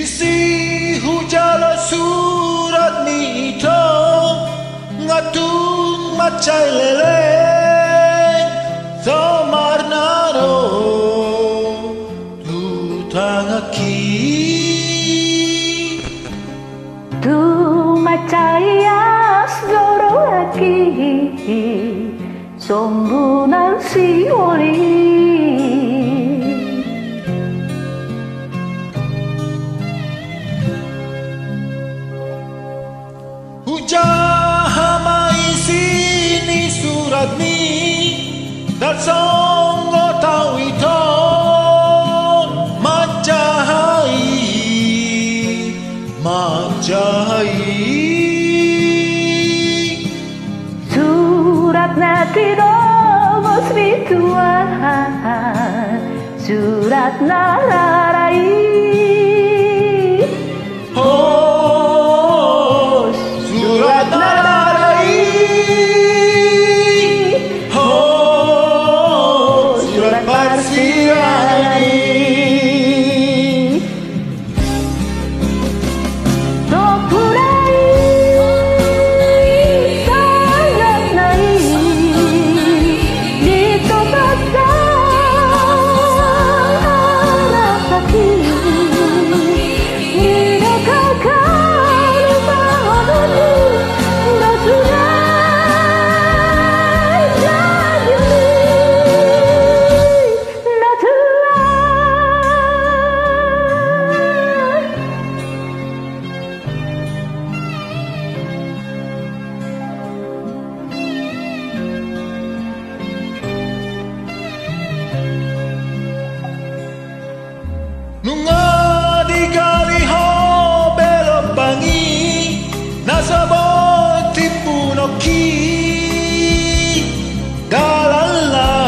Isi hujala surat nito ngatung macai leleng Somarnaro tutangaki Tu macai asgoro lagi sombunan si oli Hujah sini surat ni dan songo tau ito majahai surat nanti domos ritual surat nararai surat nararai surat parsiai Nunga di kaliho belok bangi nasabot tipunoki dalala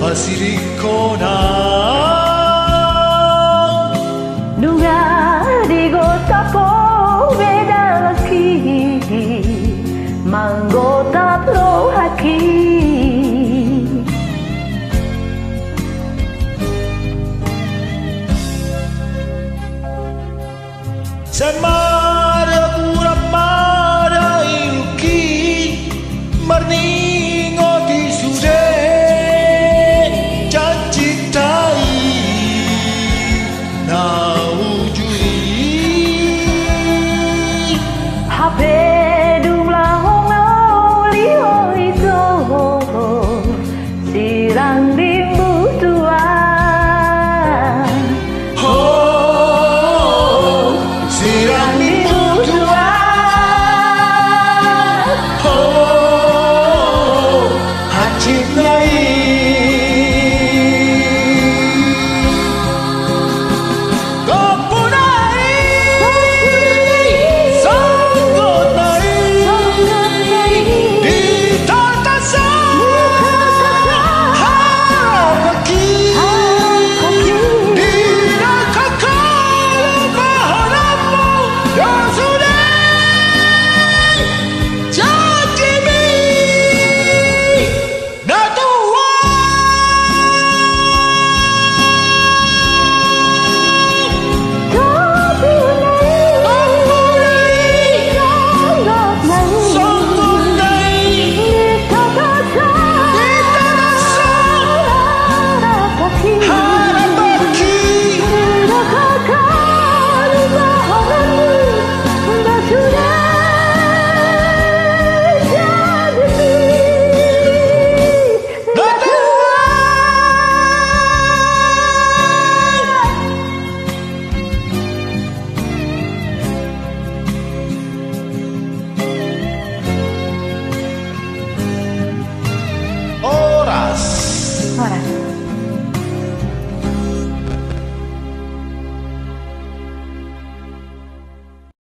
pasirikona Nunga di gota po beda laki manggota pro haki Semara pura mara iluki Marningo di sude Janjitai na ujui Hape dumlah hongo liho itu sirang di